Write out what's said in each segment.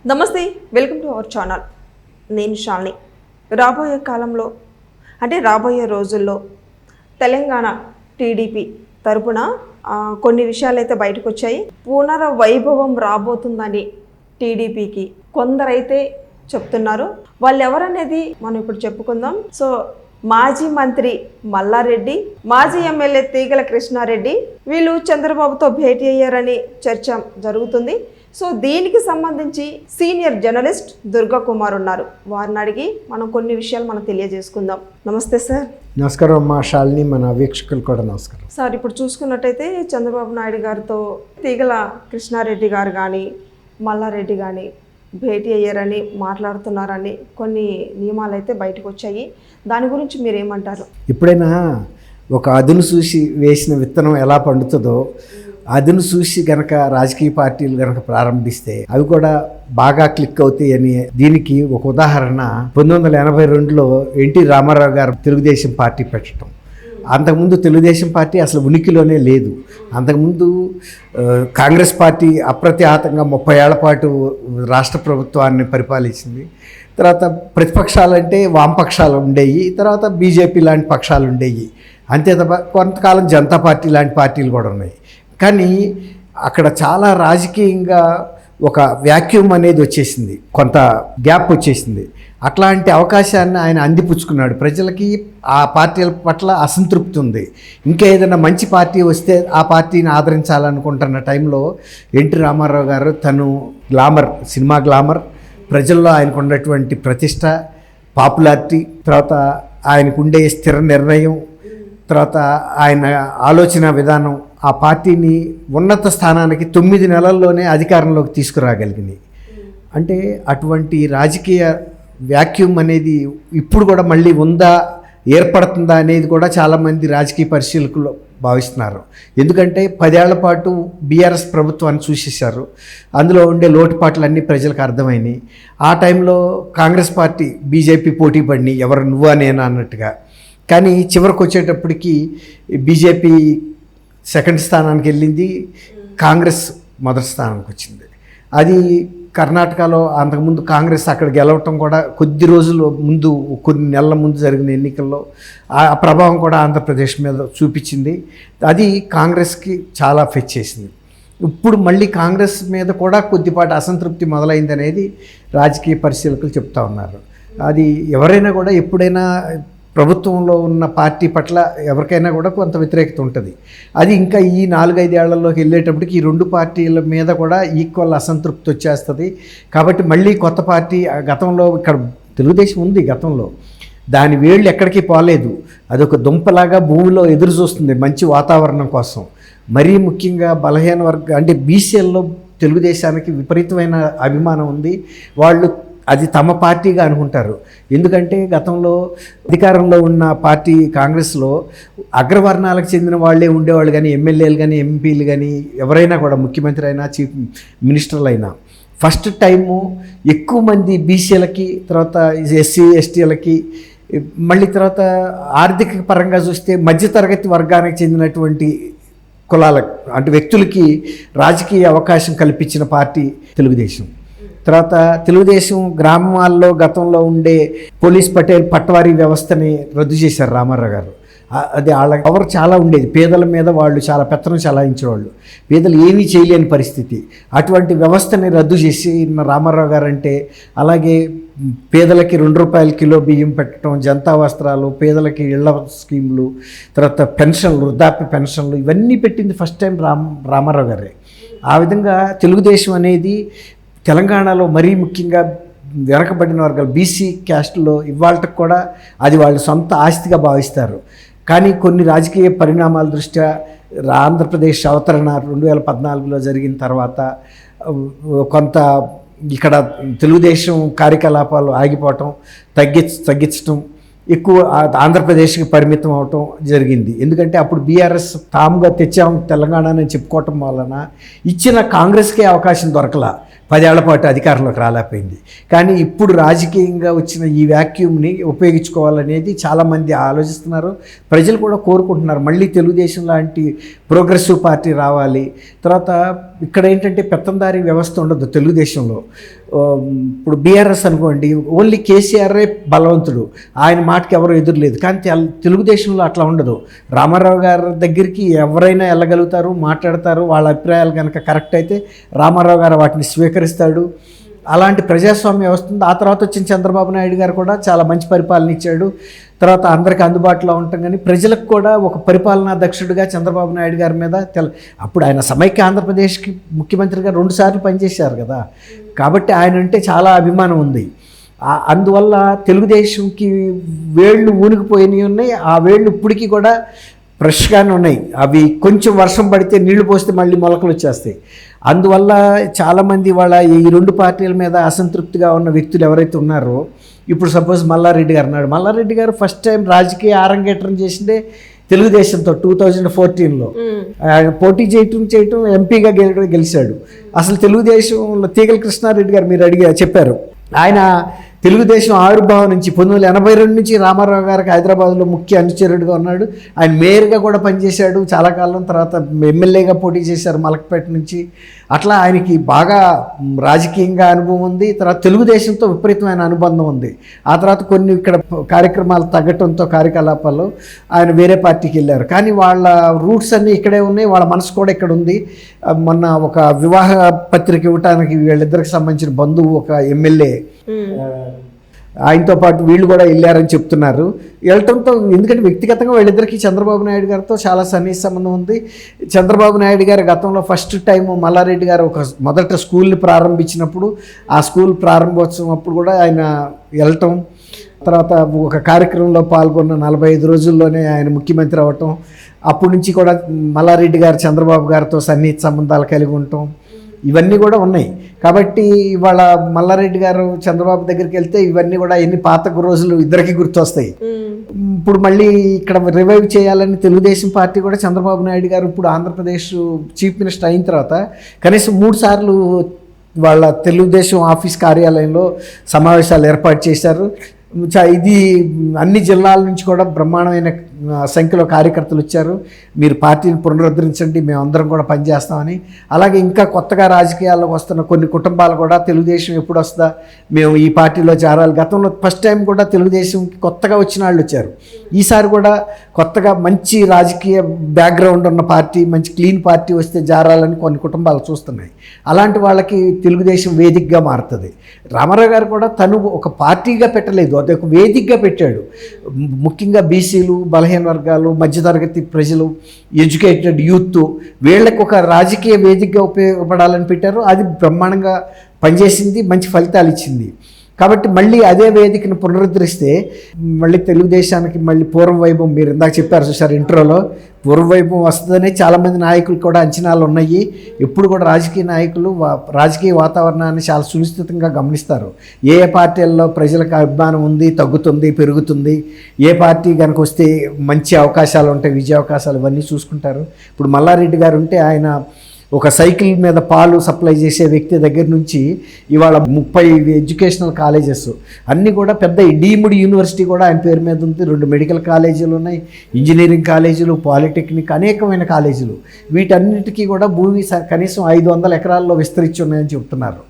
నమస్తే, welcome to our channel. నేను శాలిని. రాబోయే కాలంలో రాబోయే రోజుల్లో తెలంగాణ టీడీపీ తరపున కొన్ని విషయాలైతే బయటకు వచ్చాయి. పునర్వైభవం రాబోతుందని టీడీపీకి కొందరైతే చెప్తున్నారు. వాళ్ళు ఎవరనేది మనం ఇప్పుడు చెప్పుకుందాం. సో మాజీ మంత్రి మల్లారెడ్డి, మాజీ ఎమ్మెల్యే తీగల కృష్ణారెడ్డి వీళ్ళు చంద్రబాబుతో భేటీ అయ్యారని చర్చ జరుగుతుంది. సో దీనికి సంబంధించి సీనియర్ జర్నలిస్ట్ దుర్గా కుమార్ ఉన్నారు. వారిని అడిగి మనం కొన్ని విషయాలు మనం తెలియజేసుకుందాం. నమస్తే సార్. నమస్కారం అమ్మా శాలిని, మన వీక్షకులు కూడా నమస్కారం. సార్, ఇప్పుడు చూసుకున్నట్టయితే చంద్రబాబు నాయుడు గారితో తీగల కృష్ణారెడ్డి గారు కానీ మల్లారెడ్డి కానీ భేటీ అయ్యారని మాట్లాడుతున్నారని కొన్ని నియమాలు అయితే బయటకు వచ్చాయి. దాని గురించి మీరు ఏమంటారు? ఎప్పుడైనా ఒక అదును చూసి వేసిన విత్తనం ఎలా పండుతుందో అదును చూసి గనక రాజకీయ పార్టీలు గనక ప్రారంభిస్తే అవి కూడా బాగా క్లిక్ అవుతాయి అని దీనికి ఒక ఉదాహరణ 1982లో ఎన్టీ రామారావు గారు తెలుగుదేశం పార్టీ పెట్టడం. అంతకుముందు తెలుగుదేశం పార్టీ అసలు ఉనికిలోనే లేదు. అంతకుముందు కాంగ్రెస్ పార్టీ అప్రతిహతంగా 30 ఏళ్ల పాటు రాష్ట్ర ప్రభుత్వాన్ని పరిపాలించింది. తర్వాత ప్రతిపక్షాలంటే వామపక్షాలు ఉండేవి, తర్వాత బీజేపీ లాంటి పక్షాలు ఉండేవి. అంతే తప్ప కొంతకాలం జనతా పార్టీ లాంటి పార్టీలు కూడా ఉన్నాయి. కానీ అక్కడ చాలా రాజకీయంగా ఒక వ్యాక్యూమ్ అనేది వచ్చేసింది, కొంత గ్యాప్ వచ్చేసింది. అట్లాంటి అవకాశాన్ని ఆయన అందిపుచ్చుకున్నాడు. ప్రజలకి ఆ పార్టీల పట్ల అసంతృప్తి ఉంది. ఇంకా ఏదైనా మంచి పార్టీ వస్తే ఆ పార్టీని ఆదరించాలనుకుంటున్న టైంలో ఎన్టీ రామారావు గారు తను సినిమా గ్లామర్, ప్రజల్లో ఆయనకు ఉన్నటువంటి ప్రతిష్ట, పాపులారిటీ, తర్వాత ఆయనకుండే స్థిర నిర్ణయం, తర్వాత ఆయన ఆలోచన విధానం ఆ పార్టీని ఉన్నత స్థానానికి 9 నెలల్లోనే అధికారంలోకి తీసుకురాగలిగినాయి. అంటే అటువంటి రాజకీయ వ్యాక్యూమ్ అనేది ఇప్పుడు కూడా మళ్ళీ ఉందా, ఏర్పడుతుందా అనేది కూడా చాలామంది రాజకీయ పరిశీలకులు భావిస్తున్నారు. ఎందుకంటే 10 ఏళ్ల పాటు బీఆర్ఎస్ ప్రభుత్వాన్ని చూసేశారు. అందులో ఉండే లోటుపాట్లన్నీ ప్రజలకు అర్థమైనాయి. ఆ టైంలో కాంగ్రెస్ పార్టీ, బీజేపీ పోటీ పడినాయి, ఎవరు నువ్వా నేనా అన్నట్టుగా. కానీ చివరికి వచ్చేటప్పటికి బీజేపీ సెకండ్ స్థానానికి వెళ్ళింది, కాంగ్రెస్ మొదటి స్థానానికి వచ్చింది. అది కర్ణాటకలో అంతకుముందు కాంగ్రెస్ అక్కడ గెలవటం కూడా కొద్ది రోజుల ముందు, కొన్ని నెలల ముందు జరిగిన ఎన్నికల్లో ఆ ప్రభావం కూడా ఆంధ్రప్రదేశ్ మీద చూపించింది. అది కాంగ్రెస్కి చాలా ఫెచ్ చేసింది. ఇప్పుడు మళ్ళీ కాంగ్రెస్ మీద కూడా కొద్దిపాటి అసంతృప్తి మొదలైంది అనేది రాజకీయ పరిశీలకులు చెప్తా ఉన్నారు. అది ఎవరైనా కూడా ఎప్పుడైనా ప్రభుత్వంలో ఉన్న పార్టీ పట్ల ఎవరికైనా కూడా కొంత వ్యతిరేకత ఉంటుంది. అది ఇంకా ఈ 4-5 ఏళ్లలోకి వెళ్ళేటప్పటికి ఈ రెండు పార్టీల మీద కూడా ఈక్వల్ అసంతృప్తి వచ్చేస్తుంది. కాబట్టి మళ్ళీ కొత్త పార్టీ, గతంలో ఇక్కడ తెలుగుదేశం ఉంది, గతంలో దాని వేళ్ళు ఎక్కడికి పోలేదు. అదొక దుంపలాగా భూమిలో ఎదురు చూస్తుంది మంచి వాతావరణం కోసం. మరీ ముఖ్యంగా బలహీన అంటే బీసీఎల్లో తెలుగుదేశానికి విపరీతమైన అభిమానం ఉంది. వాళ్ళు అది తమ పార్టీగా అనుకుంటారు. ఎందుకంటే గతంలో అధికారంలో ఉన్న పార్టీ కాంగ్రెస్లో అగ్రవర్ణాలకు చెందిన వాళ్ళే ఉండేవాళ్ళు. కానీ ఎమ్మెల్యేలు కానీ ఎంపీలు కానీ ఎవరైనా కూడా, ముఖ్యమంత్రి అయినా చీఫ్ మినిస్టర్లు అయినా, ఫస్ట్ టైము ఎక్కువ మంది బీసీలకి, తర్వాత ఎస్సీ ఎస్టీలకి, మళ్ళీ తర్వాత ఆర్థిక పరంగా చూస్తే మధ్యతరగతి వర్గానికి చెందినటువంటి కులాలకు అంటే వ్యక్తులకి రాజకీయ అవకాశం కల్పించిన పార్టీ తెలుగుదేశం. తర్వాత తెలుగుదేశం గ్రామాల్లో గతంలో ఉండే పోలీస్ పట్వారీ వ్యవస్థని రద్దు చేశారు రామారావు గారు. అది వాళ్ళ పవర్ చాలా ఉండేది. పేదల మీద వాళ్ళు చాలా పెత్తనం చలాయించేవాళ్ళు. పేదలు ఏమీ చేయలేని పరిస్థితి. అటువంటి వ్యవస్థని రద్దు చేసి రామారావు గారు అంటే, అలాగే పేదలకి 2 రూపాయల కిలో బియ్యం పెట్టడం, జనతా వస్త్రాలు, పేదలకి ఇళ్ల స్కీములు, తర్వాత పెన్షన్లు, వృద్ధాప్య పెన్షన్లు, ఇవన్నీ పెట్టింది ఫస్ట్ టైం రామారావు గారే. ఆ విధంగా తెలుగుదేశం అనేది తెలంగాణలో మరీ ముఖ్యంగా వెనకబడిన వర్గాలు, బీసీ క్యాస్ట్లో ఇవాళకి కూడా అది వాళ్ళు సొంత ఆస్తిగా భావిస్తారు. కానీ కొన్ని రాజకీయ పరిణామాల దృష్ట్యా ఆంధ్రప్రదేశ్ అవతరణ 2014లో జరిగిన తర్వాత కొంత ఇక్కడ తెలుగుదేశం కార్యకలాపాలు ఆగిపోవటం, తగ్గించటం, ఎక్కువ ఆంధ్రప్రదేశ్కి పరిమితం అవటం జరిగింది. ఎందుకంటే అప్పుడు బీఆర్ఎస్ తాముగా తెచ్చాము తెలంగాణని చెప్పుకోవటం వలన ఇచ్చిన కాంగ్రెస్కే అవకాశం దొరకలా, 10 ఏళ్ల పాటు అధికారంలోకి రాలేకపోయింది. కానీ ఇప్పుడు రాజకీయంగా వచ్చిన ఈ వ్యాక్యూమ్ని ఉపయోగించుకోవాలనేది చాలామంది ఆలోచిస్తున్నారు. ప్రజలు కూడా కోరుకుంటున్నారు మళ్ళీ తెలుగుదేశం లాంటి ప్రోగ్రెసివ్ పార్టీ రావాలి. తర్వాత ఇక్కడ ఏంటంటే పెత్తందారీ వ్యవస్థ ఉండదు తెలుగుదేశంలో. ఇప్పుడు బీఆర్ఎస్ అనుకోండి, ఓన్లీ కేసీఆర్ఏ బలవంతుడు, ఆయన మాటకి ఎవరు ఎదురులేదు. కానీ తెలుగుదేశంలో అట్లా ఉండదు. రామారావు గారి దగ్గరికి ఎవరైనా వెళ్ళగలుగుతారు, మాట్లాడతారు. వాళ్ళ అభిప్రాయాలు కనుక కరెక్ట్ అయితే రామారావు గారు వాటిని స్వీకరిస్తాడు. అలాంటి ప్రజాస్వామ్యం వస్తుంది. ఆ తర్వాత వచ్చిన చంద్రబాబు నాయుడు గారు కూడా చాలా మంచి పరిపాలన ఇచ్చాడు. తర్వాత అందరికీ అందుబాటులో ఉంటాం. కానీ ప్రజలకు కూడా ఒక పరిపాలనా దక్షుడిగా చంద్రబాబు నాయుడు గారి మీద అప్పుడు ఆయన సమైక్య ఆంధ్రప్రదేశ్కి ముఖ్యమంత్రిగా 2 సార్లు పనిచేశారు కదా. కాబట్టి ఆయన అంటే చాలా అభిమానం ఉంది. అందువల్ల తెలుగుదేశంకి వేళ్ళు ఊనికిపోయినవి ఉన్నాయి. ఆ వేళ్ళు ఇప్పటికీ కూడా ఫ్రెష్గానే ఉన్నాయి. అవి కొంచెం వర్షం పడితే నీళ్లు పోస్తే మళ్ళీ మొలకలు వచ్చేస్తాయి. అందువల్ల చాలామంది వాళ్ళ ఈ 2 పార్టీల మీద అసంతృప్తిగా ఉన్న వ్యక్తులు ఎవరైతే ఉన్నారో, ఇప్పుడు సపోజ్ మల్లారెడ్డి గారు అన్నాడు. మల్లారెడ్డి గారు ఫస్ట్ టైం రాజకీయ ఆరంగేట్రం చేసిందే తెలుగుదేశంతో 2014లో పోటీ చేయటం ఎంపీగా గెలిచాడు. అసలు తెలుగుదేశంలో తీగల కృష్ణారెడ్డి గారు మీరు చెప్పారు, ఆయన తెలుగుదేశం ఆవిర్భావం నుంచి 1982 నుంచి రామారావు గారికి హైదరాబాద్లో ముఖ్య అనుచరుడిగా ఉన్నాడు. ఆయన మేయర్గా కూడా పనిచేశాడు చాలా కాలం. తర్వాత ఎమ్మెల్యేగా పోటీ చేశారు మలక్పేట నుంచి. అట్లా ఆయనకి బాగా రాజకీయంగా అనుభవం ఉంది. తర్వాత తెలుగుదేశంతో విపరీతమైన అనుబంధం ఉంది. ఆ తర్వాత కొన్ని ఇక్కడ కార్యక్రమాలు తగ్గటంతో కార్యకలాపాలు ఆయన వేరే పార్టీకి వెళ్ళారు. కానీ వాళ్ళ రూట్స్ అన్నీ ఇక్కడే ఉన్నాయి, వాళ్ళ మనసు కూడా ఇక్కడ ఉంది. మొన్న ఒక వివాహ పత్రిక ఇవ్వటానికి వీళ్ళిద్దరికి సంబంధించిన బంధువు ఒక ఎమ్మెల్యే, ఆయనతో పాటు వీళ్ళు కూడా వెళ్ళారని చెప్తున్నారు. వెళ్ళటంతో ఎందుకంటే వ్యక్తిగతంగా వీళ్ళిద్దరికీ చంద్రబాబు నాయుడు గారితో చాలా సన్నిహిత సంబంధం ఉంది. చంద్రబాబు నాయుడు గారు గతంలో ఫస్ట్ టైం మల్లారెడ్డి గారు ఒక మొదట స్కూల్ని ప్రారంభించినప్పుడు, ఆ స్కూల్ ప్రారంభోత్సవం అప్పుడు కూడా ఆయన వెళ్ళటం, తర్వాత ఒక కార్యక్రమంలో పాల్గొన్న 45 రోజుల్లోనే ఆయన ముఖ్యమంత్రి అవ్వటం, అప్పటి నుంచి కూడా మల్లారెడ్డి గారు చంద్రబాబు గారితో సన్నిహిత సంబంధాలు కలిగి ఉండటం, ఇవన్నీ కూడా ఉన్నాయి. కాబట్టి ఇవాళ మల్లారెడ్డి గారు చంద్రబాబు దగ్గరికి వెళ్తే ఇవన్నీ కూడా ఎన్ని పాత రోజులు ఇద్దరికి గుర్తొస్తాయి. ఇప్పుడు మళ్ళీ ఇక్కడ రివైవ్ చేయాలని తెలుగుదేశం పార్టీ కూడా చంద్రబాబు నాయుడు గారు ఇప్పుడు ఆంధ్రప్రదేశ్ చీఫ్ మినిస్టర్ అయిన తర్వాత కనీసం 3 సార్లు వాళ్ళ తెలుగుదేశం ఆఫీస్ కార్యాలయంలో సమావేశాలు ఏర్పాటు చేశారు. ఇది అన్ని జిల్లాల నుంచి కూడా బ్రహ్మాండమైన సంఖ్యలో కార్యకర్తలు వచ్చారు. మీరు పార్టీని పునరుద్ధరించండి, మేమందరం కూడా పనిచేస్తామని. అలాగే ఇంకా కొత్తగా రాజకీయాల్లోకి వస్తున్న కొన్ని కుటుంబాలు కూడా తెలుగుదేశం ఎప్పుడు వస్తుందా, మేము ఈ పార్టీలో చేరాలి. గతంలో ఫస్ట్ టైం కూడా తెలుగుదేశంకి కొత్తగా వచ్చిన వాళ్ళు వచ్చారు. ఈసారి కూడా కొత్తగా మంచి రాజకీయ బ్యాక్గ్రౌండ్ ఉన్న పార్టీ, మంచి క్లీన్ పార్టీ వస్తే జారాలని కొన్ని కుటుంబాలు చూస్తున్నాయి. అలాంటి వాళ్ళకి తెలుగుదేశం వేదికగా మారుతుంది. రామారావు గారు కూడా తను ఒక పార్టీగా పెట్టలేదు, అది ఒక వేదికగా పెట్టాడు. ముఖ్యంగా బీసీలు, బలహీన వర్గాలు, మధ్యతరగతి ప్రజలు, ఎడ్యుకేటెడ్ యూత్, వీళ్ళకి ఒక రాజకీయ వేదికగా ఉపయోగపడాలని పెట్టారు. అది బ్రహ్మాండంగా పనిచేసింది, మంచి ఫలితాలు ఇచ్చింది. కాబట్టి మళ్ళీ అదే వేదికను పునరుద్ధరిస్తే మళ్ళీ తెలుగుదేశానికి మళ్ళీ పూర్వ వైభవం, మీరు ఇందాక చెప్పారు చూసారు ఇంట్రోలో, పూర్వ వైభవం వస్తుందని చాలామంది నాయకులు కూడా అంచనాలు ఉన్నాయి. ఎప్పుడు కూడా రాజకీయ నాయకులు రాజకీయ వాతావరణాన్ని చాలా సునిశ్చితంగా గమనిస్తారు. ఏ పార్టీల్లో ప్రజలకు అభిమానం ఉంది, తగ్గుతుంది, పెరుగుతుంది, ఏ పార్టీ కనుక వస్తే మంచి అవకాశాలు ఉంటాయి, విజయ అవకాశాలు, ఇవన్నీ చూసుకుంటారు. ఇప్పుడు మల్లారెడ్డి గారు ఉంటే ఆయన ఒక సైకిల్ మీద పాలు సప్లై చేసే వ్యక్తి దగ్గర నుంచి ఇవాళ 30 ఎడ్యుకేషనల్ కాలేజెస్ అన్నీ కూడా పెద్ద డీమ్డ్ యూనివర్సిటీ కూడా ఆయన పేరు మీద ఉంది. 2 మెడికల్ కాలేజీలు ఉన్నాయి, ఇంజనీరింగ్ కాలేజీలు, పాలిటెక్నిక్, అనేకమైన కాలేజీలు. వీటన్నిటికీ కూడా భూమి కనీసం 500 ఎకరాల్లో విస్తరించి ఉన్నాయని చెప్తున్నారు.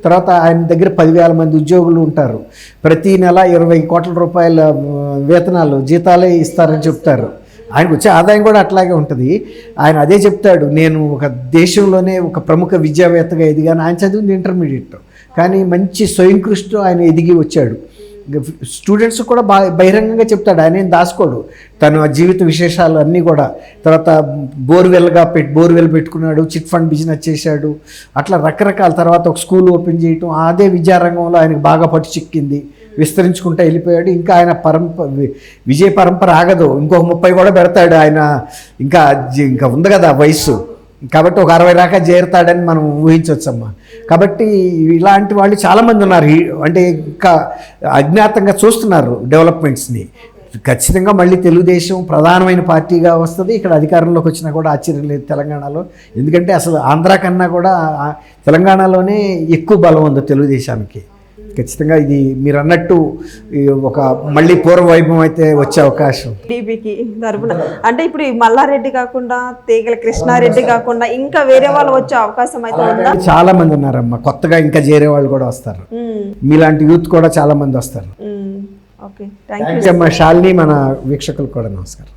తర్వాత ఆయన దగ్గర 10,000 మంది ఉద్యోగులు ఉంటారు. ప్రతి నెల 20 కోట్ల రూపాయల వేతనాలు, జీతాలే ఇస్తారని చెప్తారు. ఆయనకు వచ్చే ఆదాయం కూడా అట్లాగే ఉంటుంది. ఆయన అదే చెప్తాడు, నేను ఒక దేశంలోనే ఒక ప్రముఖ విద్యావేత్తగా ఎదిగాను. ఆయన చదివింది ఇంటర్మీడియట్, కానీ మంచి స్వయం కృషితో ఆయన ఎదిగి వచ్చాడు. స్టూడెంట్స్ కూడా బహిరంగంగా చెప్తాడు, ఆయన ఏం దాచుకోడు తన జీవిత విశేషాలు అన్నీ కూడా. తర్వాత బోర్వెల్ పెట్టుకున్నాడు, చిట్ ఫండ్ బిజినెస్ చేశాడు, అట్లా రకరకాల. తర్వాత ఒక స్కూల్ ఓపెన్ చేయటం, అదే విద్యారంగంలో ఆయనకు బాగా పట్టు చిక్కింది, విస్తరించుకుంటూ వెళ్ళిపోయాడు. ఇంకా ఆయన విజయ పరంపర ఆగదు, ఇంకొక 30 కూడా పెడతాడు ఆయన. ఇంకా ఉంది కదా వయస్సు, కాబట్టి ఒక 60 దాకా చేరుతాడని మనం ఊహించవచ్చమ్మా. కాబట్టి ఇలాంటి వాళ్ళు చాలామంది ఉన్నారు, అంటే ఇంకా అజ్ఞాతంగా చూస్తున్నారు డెవలప్మెంట్స్ని. ఖచ్చితంగా మళ్ళీ తెలుగుదేశం ప్రధానమైన పార్టీగా వస్తుంది. ఇక్కడ అధికారంలోకి వచ్చినా కూడా ఆశ్చర్యం లేదు తెలంగాణలో. ఎందుకంటే అసలు ఆంధ్ర కన్నా కూడా తెలంగాణలోనే ఎక్కువ బలం ఉంది తెలుగుదేశానికి. ఖచ్చితంగా ఇది మీరు అన్నట్టు ఈ ఒక మళ్ళీ పూర్వ వైభవం అయితే వచ్చే అవకాశం. టీడీపీకి తరపున అంటే ఇప్పుడు ఈ మల్లారెడ్డి కాకుండా తీగల కృష్ణారెడ్డి కాకుండా ఇంకా వేరే వాళ్ళు వచ్చే అవకాశం అయితే ఉందా? చాలా మంది ఉన్నారమ్మా, కొత్తగా ఇంకా చేరే వాళ్ళు కూడా వస్తారు. మీలాంటి యూత్ కూడా చాలా మంది వస్తారు. Okay, thank you. శాలిని, మన వీక్షకులకు కూడా నమస్కారం.